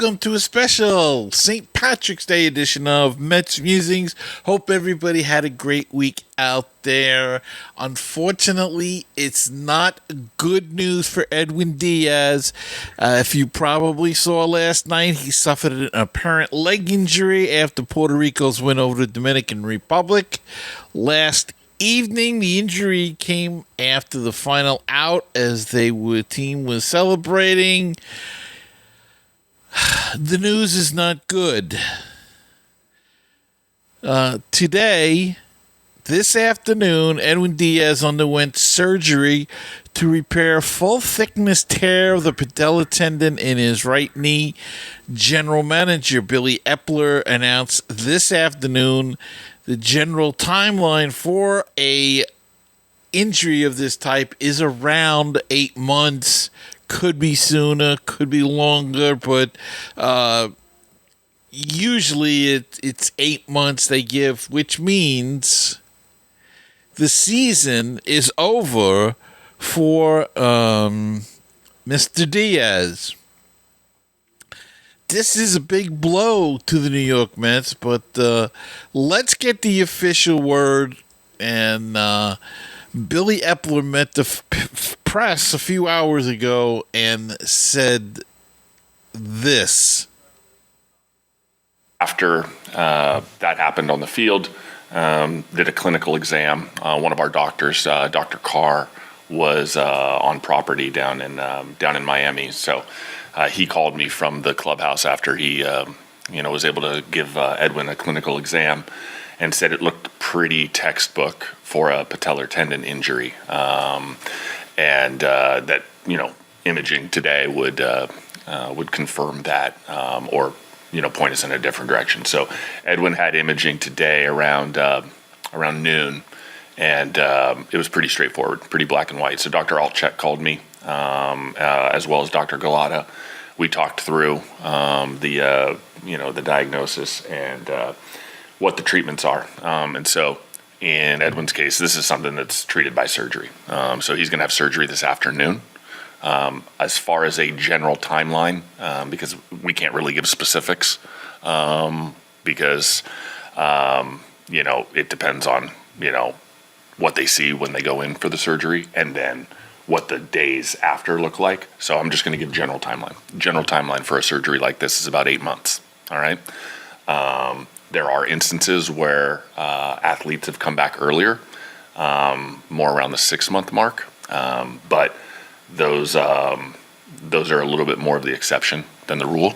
welcome to a special St. Patrick's Day edition of MetsMusings. Hope everybody had a great week out there. Unfortunately, it's not good news for Edwin Diaz. If you probably saw last night, he suffered an apparent leg injury after Puerto Rico's win over the Dominican Republic. Last evening, the injury came after the final out as team was celebrating. The news is not good. This afternoon, Edwin Diaz underwent surgery to repair full-thickness tear of the patella tendon in his right knee. General Manager Billy Epler announced this afternoon the general timeline for a injury of this type is around 8 months. Could be sooner, could be longer, but usually it's 8 months they give, which means the season is over for Mr. Diaz. This is a big blow to the New York Mets, but let's get the official word. And Billy Epler met the press a few hours ago and said this. After that happened on the field, did a clinical exam. One of our doctors, Dr. Carr, was on property down in Miami. So he called me from the clubhouse after he was able to give Edwin a clinical exam and said it looked pretty textbook for a patellar tendon injury. And that imaging today would confirm that or point us in a different direction. So Edwin had imaging today around noon, and it was pretty straightforward, pretty black and white. So Dr. Altchek called me, as well as Dr. Galata. We talked through the diagnosis and what the treatments are, and so. In Edwin's case, this is something that's treated by surgery. So he's going to have surgery this afternoon. As far as a general timeline, because we can't really give specifics, because it depends on what they see when they go in for the surgery, and then what the days after look like. So I'm just going to give general timeline. General timeline for a surgery like this is about 8 months. All right. There are instances where athletes have come back earlier, more around the 6 month mark, but those are a little bit more of the exception than the rule.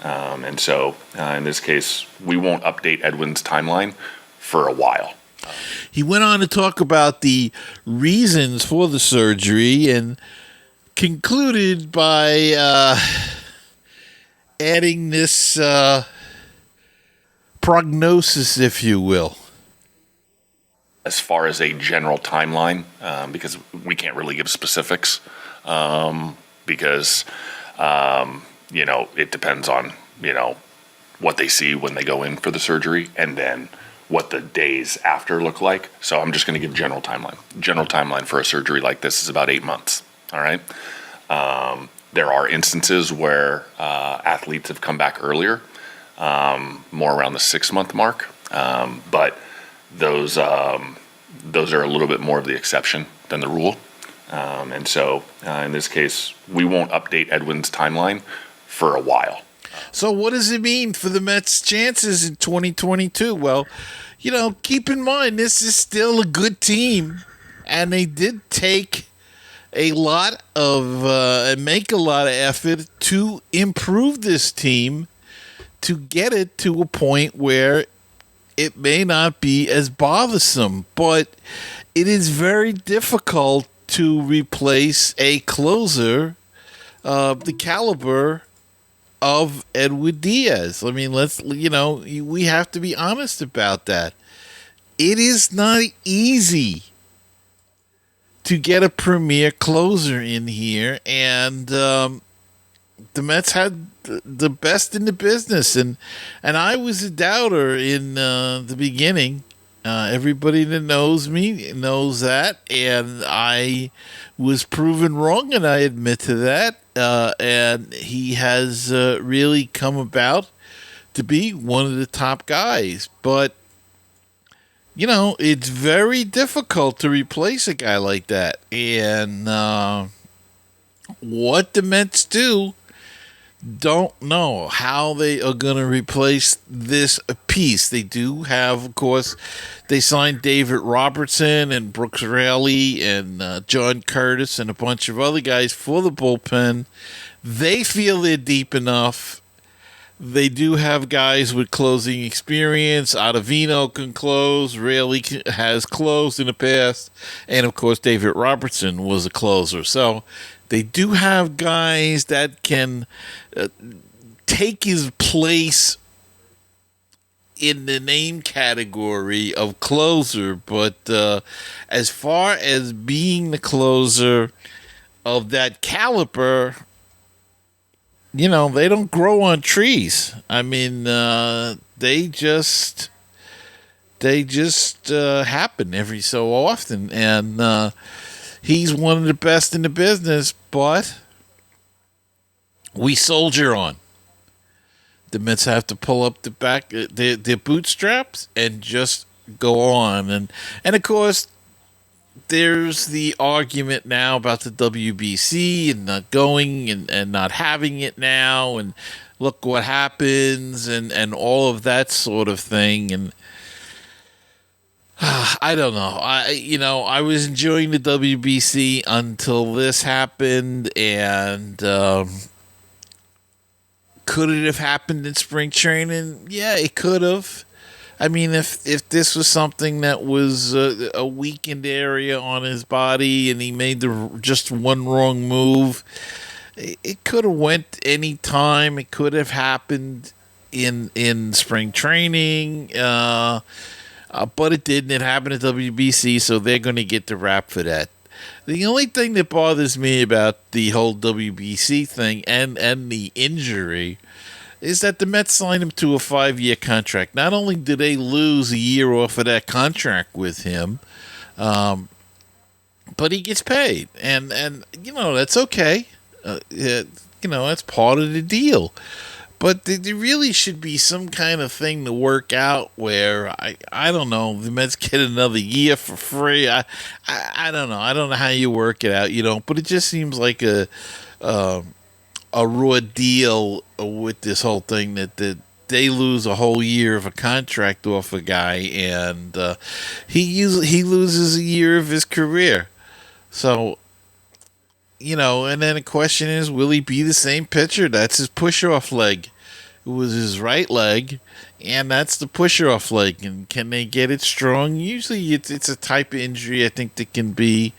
And so in this case, we won't update Edwin's timeline for a while. He went on to talk about the reasons for the surgery and concluded by adding this prognosis, if you will. As far as a general timeline, because we can't really give specifics, because it depends on what they see when they go in for the surgery, and then what the days after look like. So I'm just going to give general timeline. General timeline for a surgery like this is about 8 months. All right. There are instances where athletes have come back earlier, more around the 6 month mark, but those are a little bit more of the exception than the rule. And so in this case, we won't update Edwin's timeline for a while. So what does it mean for the Mets' chances in 2022? Well, keep in mind, this is still a good team, and they did take a lot of and make a lot of effort to improve this team to get it to a point where it may not be as bothersome, but it is very difficult to replace a closer of the caliber of Edwin Diaz. I mean, we have to be honest about that. It is not easy to get a premier closer in here, and the Mets had the best in the business, and I was a doubter in the beginning. Everybody that knows me knows that, and I was proven wrong, and I admit to that. And he has really come about to be one of the top guys. But it's very difficult to replace a guy like that. And what the Mets do, don't know how they are going to replace this piece. They do have, of course, they signed David Robertson and Brooks Raley and John Curtis and a bunch of other guys for the bullpen. They feel they're deep enough. They do have guys with closing experience. Ottavino can close. Raley has closed in the past. And, of course, David Robertson was a closer. So they do have guys that can take his place in the name category of closer. But as far as being the closer of that caliber, they don't grow on trees. I mean, they just happen every so often, and he's one of the best in the business. But we soldier on. The Mets have to pull up their bootstraps and just go on, and of course, there's the argument now about the WBC and not going and not having it now, and look what happens and all of that sort of thing. And I don't know. I was enjoying the WBC until this happened, and could it have happened in spring training? Yeah, it could have. I mean, if this was something that was a weakened area on his body and he made just one wrong move, it could have went any time. It could have happened in spring training, but it didn't. It happened at WBC, so they're going to get the rap for that. The only thing that bothers me about the whole WBC thing and the injury is that the Mets signed him to a 5-year contract. Not only did they lose a year off of that contract with him, but he gets paid. And that's okay. That's part of the deal. But there really should be some kind of thing to work out where, I don't know, the Mets get another year for free. I don't know. I don't know how you work it out, but it just seems like a raw deal with this whole thing that they lose a whole year of a contract off a guy, and he loses a year of his career. So, and then the question is, will he be the same pitcher? That's his push-off leg. It was his right leg, and that's the push-off leg. And can they get it strong? Usually it's a type of injury, I think, that can be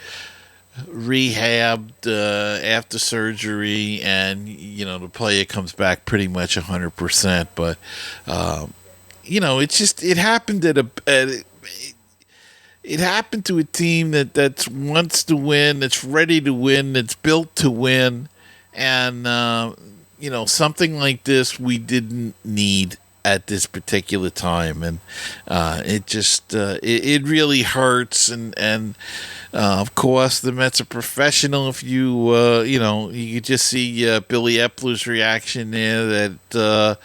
rehabbed after surgery, and the player comes back pretty much 100%. But it happened it happened to a team that wants to win, that's ready to win, that's built to win, and something like this we didn't need at this particular time, and it really hurts, and of course the Mets are professional. If you could just see Billy Epler's reaction there, that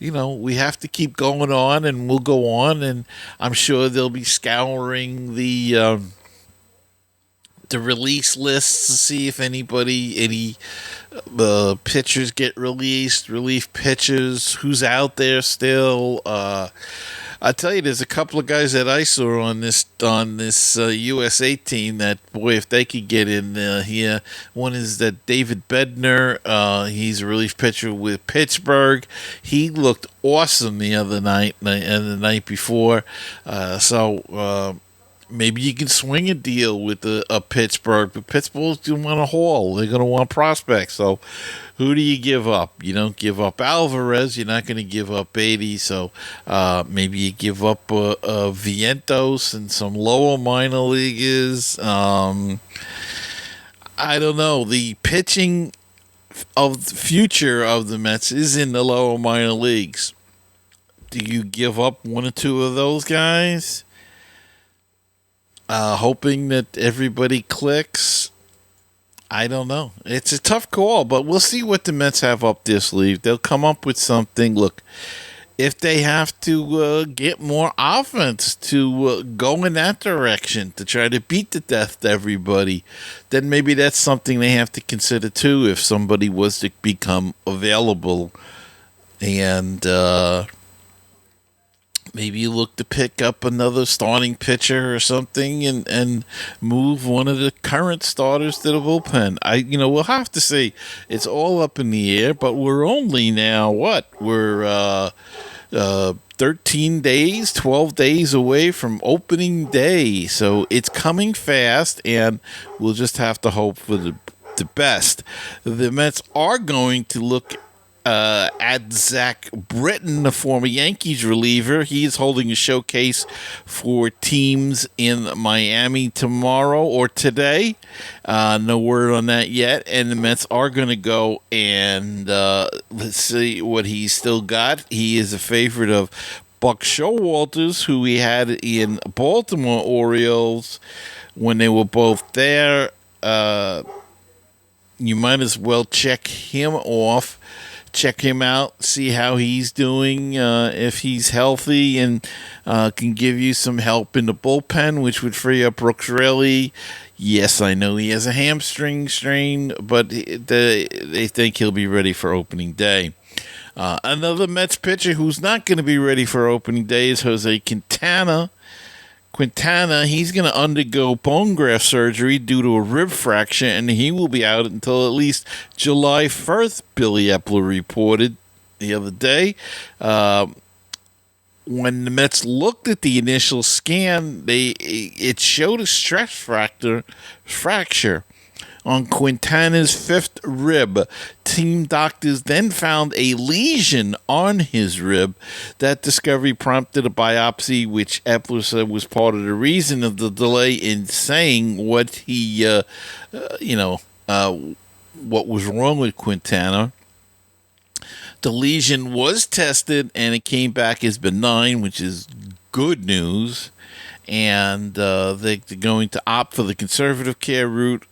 we have to keep going on, and we'll go on, and I'm sure they'll be scouring the release lists to see if any pitchers get released, relief pitchers, who's out there still. I tell you, there's a couple of guys that I saw on this USA team that, boy, if they could get in here. One is that David Bednar. He's a relief pitcher with Pittsburgh. He looked awesome the other night and the night before. Maybe you can swing a deal with a Pittsburgh, but Pittsburgh's going to want a haul. They're going to want prospects. So who do you give up? You don't give up Alvarez. You're not going to give up Beatty. So maybe you give up Vientos and some lower minor leaguers. I don't know. The pitching of the future of the Mets is in the lower minor leagues. Do you give up one or two of those guys? hoping that everybody clicks. I don't know. It's a tough call, but we'll see what the Mets have up their sleeve. They'll come up with something. Look, if they have to get more offense to go in that direction to try to beat the death to everybody, then maybe that's something they have to consider too if somebody was to become available. And maybe you look to pick up another starting pitcher or something and move one of the current starters to the bullpen. We'll have to see. It's all up in the air, but we're only now, We're 13 days, 12 days away from opening day. So it's coming fast, and we'll just have to hope for the best. The Mets are going to look at Zach Britton, the former Yankees reliever. He is holding a showcase for teams in Miami tomorrow or today. No word on that yet. And the Mets are going to go and let's see what he's still got. He is a favorite of Buck Showalters, who we had in Baltimore Orioles when they were both there. You might as well check him off. Check him out, see how he's doing, if he's healthy and can give you some help in the bullpen, which would free up Brooks Raley. Yes, I know he has a hamstring strain, but they think he'll be ready for opening day. Another Mets pitcher who's not going to be ready for opening day is Jose Quintana. He's going to undergo bone graft surgery due to a rib fracture, and he will be out until at least July 1st, Billy Epler reported the other day. When the Mets looked at the initial scan, it showed a stress fracture on Quintana's fifth rib. Team doctors then found a lesion on his rib. That discovery prompted a biopsy, which Epler said was part of the reason of the delay in saying what he, what was wrong with Quintana. The lesion was tested, and it came back as benign, which is good news. And they're going to opt for the conservative care route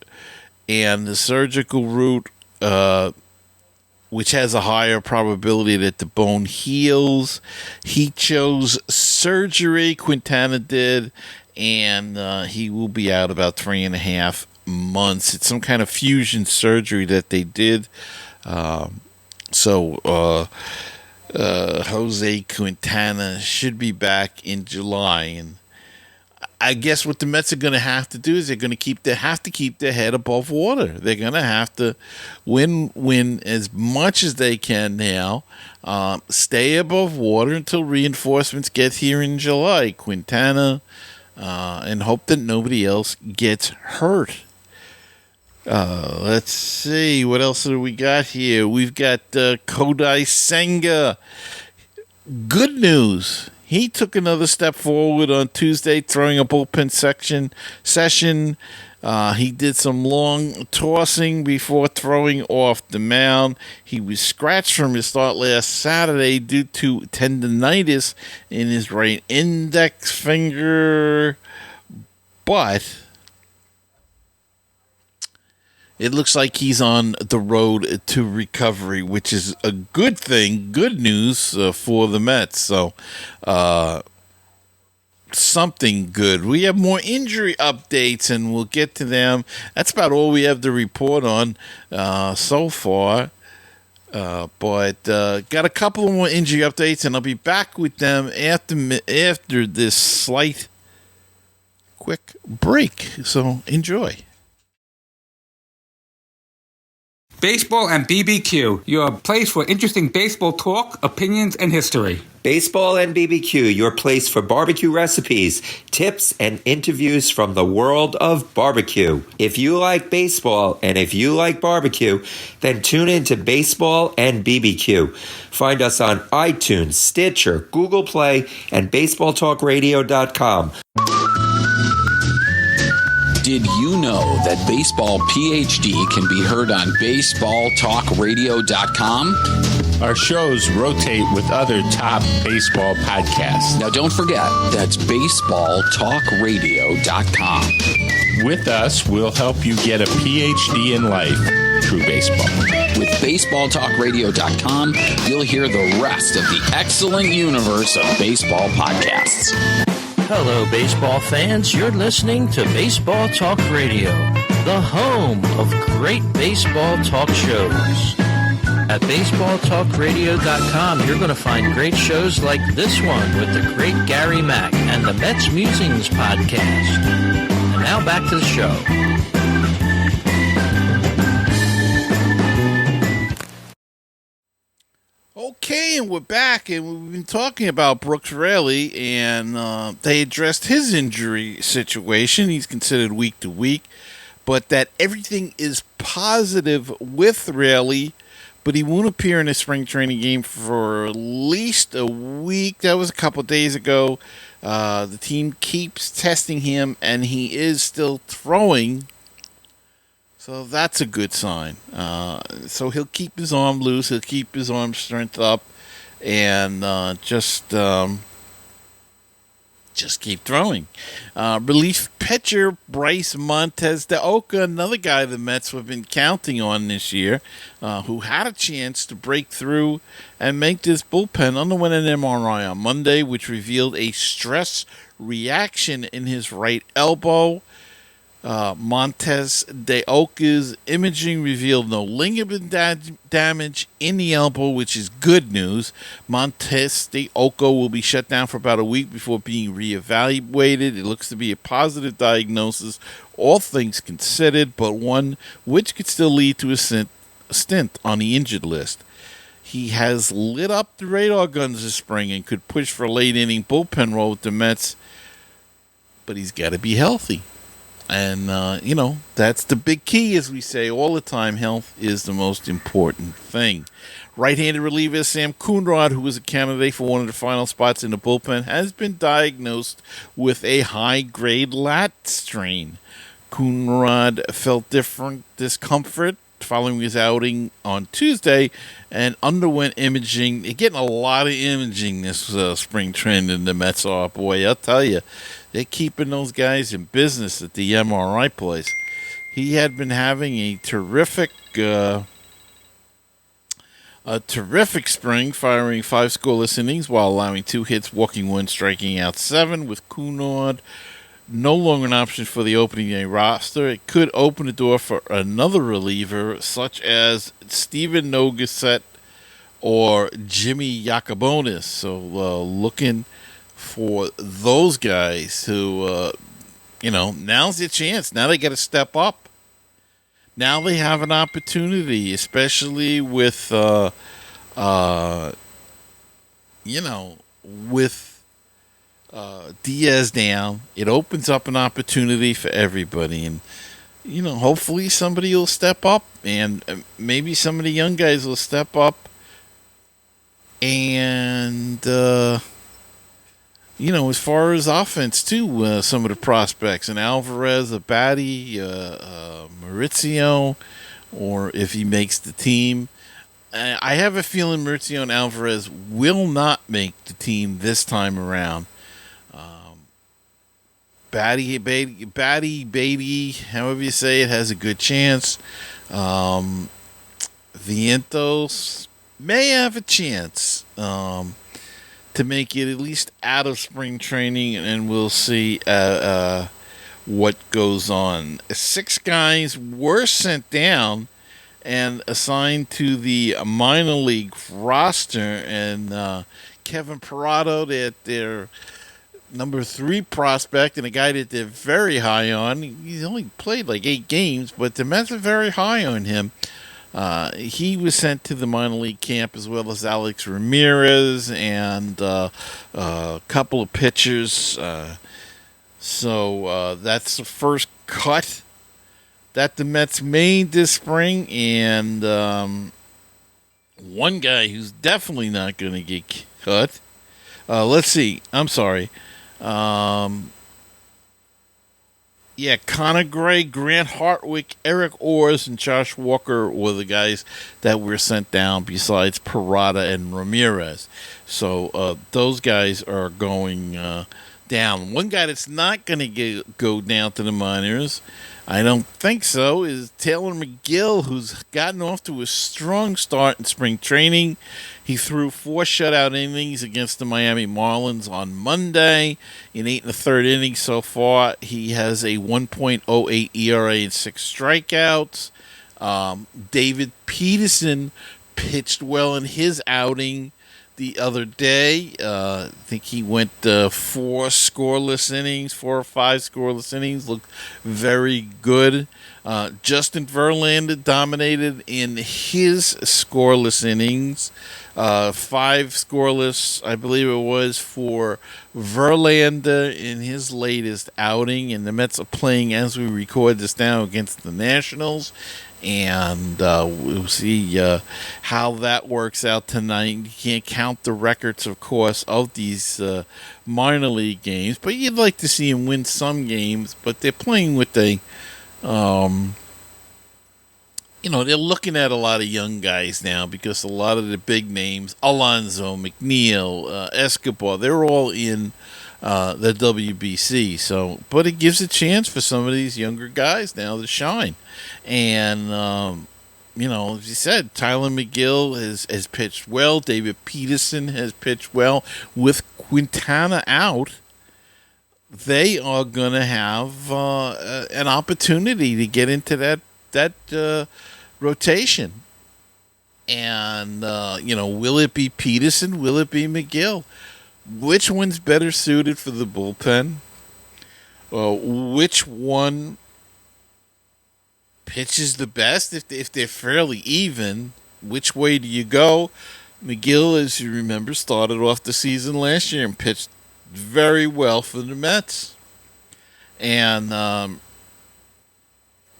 and the surgical route, which has a higher probability that the bone heals. He chose surgery, Quintana did, and he will be out about 3.5 months. It's some kind of fusion surgery that they did. So Jose Quintana should be back in July, and I guess what the Mets are going to have to do is they're going to have to keep their head above water. They're going to have to win as much as they can now, stay above water until reinforcements get here in July. Quintana, and hope that nobody else gets hurt. Let's see, what else do we got here? We've got Kodai Senga. Good news. He took another step forward on Tuesday, throwing a bullpen session. He did some long tossing before throwing off the mound. He was scratched from his start last Saturday due to tendonitis in his right index finger. But it looks like he's on the road to recovery, which is a good thing, good news for the Mets. So, something good. We have more injury updates, and we'll get to them. That's about all we have to report on so far. But got a couple more injury updates, and I'll be back with them after this slight quick break. So, enjoy. Baseball and BBQ, your place for interesting baseball talk, opinions, and history. Baseball and BBQ, your place for barbecue recipes, tips, and interviews from the world of barbecue. If you like baseball and if you like barbecue, then tune in to Baseball and BBQ. Find us on iTunes, Stitcher, Google Play, and BaseballTalkRadio.com. Did you know that Baseball PhD can be heard on BaseballTalkRadio.com? Our shows rotate with other top baseball podcasts. Now, don't forget, that's baseballtalkradio.com. With us, we'll help you get a PhD in life through baseball. With baseballtalkradio.com, you'll hear the rest of the excellent universe of baseball podcasts. Hello, baseball fans. You're listening to Baseball Talk Radio, the home of great baseball talk shows. At baseballtalkradio.com, you're going to find great shows like this one with the great Gary Mack and the MetsMusings podcast. And now back to the show. Okay, and we're back, and we've been talking about Brooks Raley, and they addressed his injury situation. He's considered week to week, but that everything is positive with Raley, but he won't appear in a spring training game for at least a week. That was a couple of days ago. The team keeps testing him, and he is still throwing. So that's a good sign. So he'll keep his arm loose. He'll keep his arm strength up, and just keep throwing. Relief pitcher Bryce Montez de Oca, another guy the Mets have been counting on this year, who had a chance to break through and make this bullpen, underwent an MRI on Monday, which revealed a stress reaction in his right elbow. Montez de Oca's imaging revealed no ligament damage in the elbow, which is good news. Montez de Oca will be shut down for about a week before being reevaluated. It looks to be a positive diagnosis, all things considered, but one which could still lead to a stint on the injured list. He has lit up the radar guns this spring and could push for a late-inning bullpen role with the Mets, but he's got to be healthy. And, that's the big key, as we say all the time. Health is the most important thing. Right-handed reliever Sam Coonrod, who was a candidate for one of the final spots in the bullpen, has been diagnosed with a high-grade lat strain. Coonrod felt discomfort following his outing on Tuesday and underwent imaging. They're getting a lot of imaging this spring training in the Mets are. Boy, I'll tell you, they're keeping those guys in business at the MRI place. He had been having a terrific spring, firing 5 scoreless innings while allowing 2 hits, walking 1, striking out 7, with Coonrod no longer an option for the opening day roster. It could open the door for another reliever, such as Steven Nogaset or Jimmy Yacobonis. So looking for those guys who, now's their chance. Now they got to step up. Now they have an opportunity, especially with, Diaz down. It opens up an opportunity for everybody, and hopefully somebody will step up, and maybe some of the young guys will step up, and as far as offense too, some of the prospects, and Alvarez, a Batty, Maurizio, or if he makes the team. I have a feeling Maurizio and Alvarez will not make the team this time around. Batty, however you say it, has a good chance. Vientos may have a chance to make it at least out of spring training, and we'll see what goes on. 6 guys were sent down and assigned to the minor league roster, and Kevin Parado, their number 3 prospect, and a guy that they're very high on. He's only played like 8 games, but the Mets are very high on him. He was sent to the minor league camp, as well as Alex Ramirez and a couple of pitchers. So that's the first cut that the Mets made this spring, and one guy who's definitely not going to get cut. Let's see. I'm sorry. Yeah, Connor Gray, Grant Hartwick, Eric Orrs, and Josh Walker were the guys that were sent down besides Parada and Ramirez. So those guys are going down. One guy that's not going to go down to the minors, I don't think so, is Taylor McGill, who's gotten off to a strong start in spring training. He threw 4 shutout innings against the Miami Marlins on Monday. In 8 1/3 innings so far, he has a 1.08 ERA and 6 strikeouts. David Peterson pitched well in his outing the other day. I think he went 4 scoreless innings, 4 or 5 scoreless innings. Looked very good. Justin Verlander dominated in his scoreless innings. 5 scoreless, I believe it was, for Verlander in his latest outing. And the Mets are playing, as we record this now, against the Nationals. And we'll see how that works out tonight. You can't count the records, of course, of these minor league games, but you'd like to see them win some games. But they're playing with they're looking at a lot of young guys now because a lot of the big names, Alonso, McNeil, Escobar, they're all in the WBC. So, but it gives a chance for some of these younger guys now to shine. And, as you said, Tyler McGill has pitched well. David Peterson has pitched well. With Quintana out, they are going to have an opportunity to get into that rotation. And, will it be Peterson? Will it be McGill? Which one's better suited for the bullpen? Which one pitches the best? If they're fairly even, which way do you go? McGill, as you remember, started off the season last year and pitched very well for the Mets. And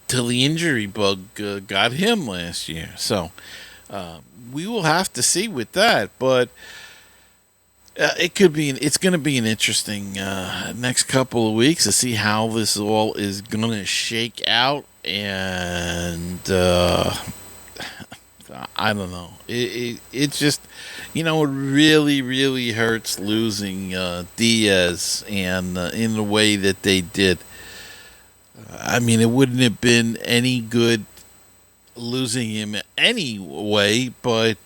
till the injury bug got him last year. So we will have to see with that. But it's going to be an interesting next couple of weeks to see how this all is going to shake out. And I don't know. It just, it really, really hurts losing Diaz and in the way that they did. I mean, it wouldn't have been any good losing him anyway, but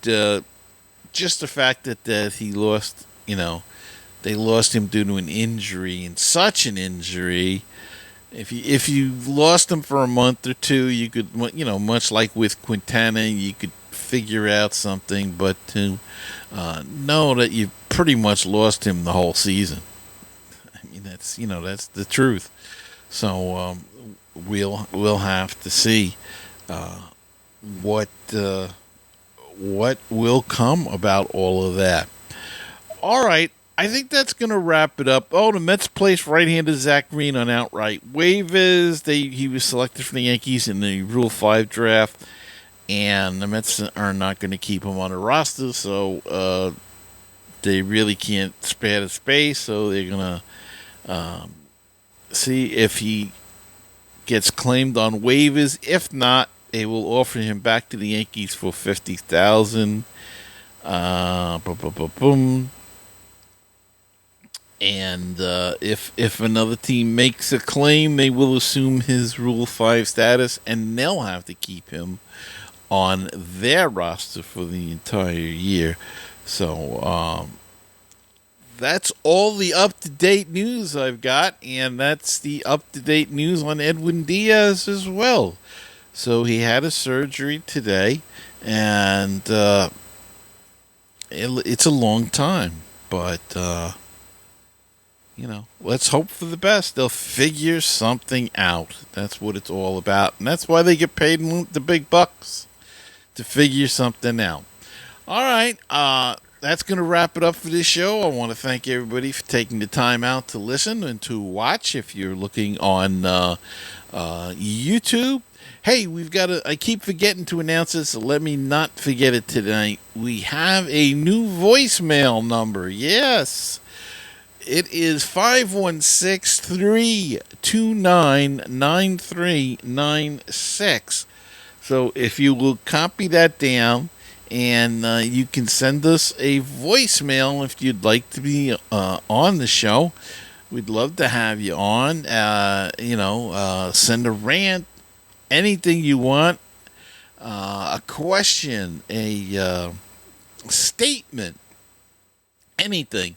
just the fact that he lost, they lost him due to an injury, and such an injury. If you lost him for a month or two, you could, much like with Quintana, you could figure out something. But to know that you pretty much lost him the whole season, I mean, that's the truth. So we'll have to see what will come about all of that. All right. I think that's going to wrap it up. Oh, the Mets placed right-hander Zach Green on outright waivers. He was selected for the Yankees in the Rule 5 draft, and the Mets are not going to keep him on the roster, so they really can't spare the space, so they're going to see if he gets claimed on waivers. If not, they will offer him back to the Yankees for $50,000. And if another team makes a claim, they will assume his Rule 5 status, and they'll have to keep him on their roster for the entire year. So that's all the up-to-date news I've got, and that's the up-to-date news on Edwin Diaz as well. So he had a surgery today, and it's a long time, but let's hope for the best. They'll figure something out. That's what it's all about. And that's why they get paid the big bucks, to figure something out. All right. That's going to wrap it up for this show. I want to thank everybody for taking the time out to listen and to watch if you're looking on YouTube. Hey, I keep forgetting to announce this, so let me not forget it tonight. We have a new voicemail number. Yes. It is 516-329-9396. So if you will copy that down, and you can send us a voicemail if you'd like to be on the show. We'd love to have you on. Send a rant, anything you want, a question, a statement, anything.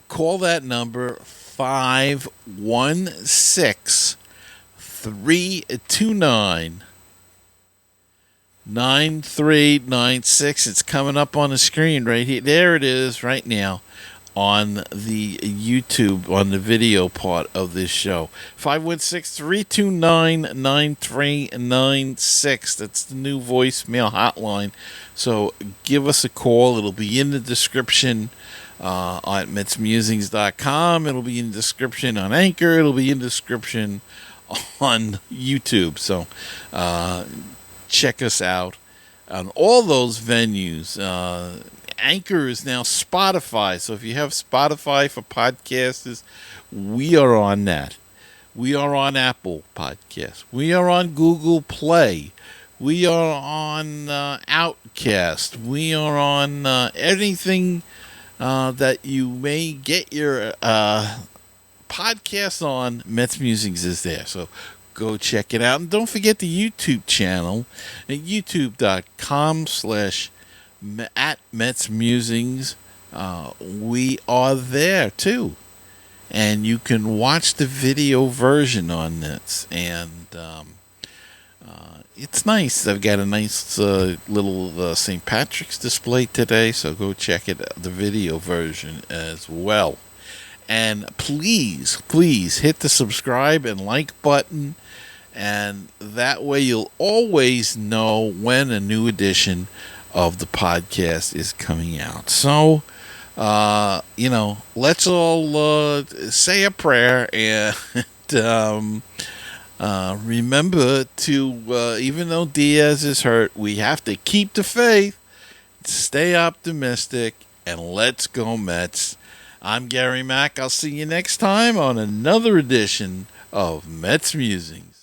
Call that number 516-329-9396. It's coming up on the screen right here. There it is right now on the YouTube, on the video part of this show. 516-329-9396. That's the new voicemail hotline. So give us a call. It'll be in the description at MetsMusings.com. It'll be in the description on Anchor. It'll be in the description on YouTube. So check us out on all those venues. Anchor is now Spotify. So if you have Spotify for podcasters, we are on that. We are on Apple Podcasts. We are on Google Play. We are on Outcast. We are on anything that you may get your podcast on. Mets Musings is there. So go check it out. And don't forget the YouTube channel at youtube.com/@MetsMusings. We are there too. And you can watch the video version on this. And it's nice. I've got a nice little St. Patrick's display today. So go check the video version as well. And please hit the subscribe and like button. And that way you'll always know when a new edition of the podcast is coming out. So, let's all say a prayer and remember to, even though Diaz is hurt, we have to keep the faith, stay optimistic, and let's go Mets. I'm Gary Mack. I'll see you next time on another edition of Mets Musings.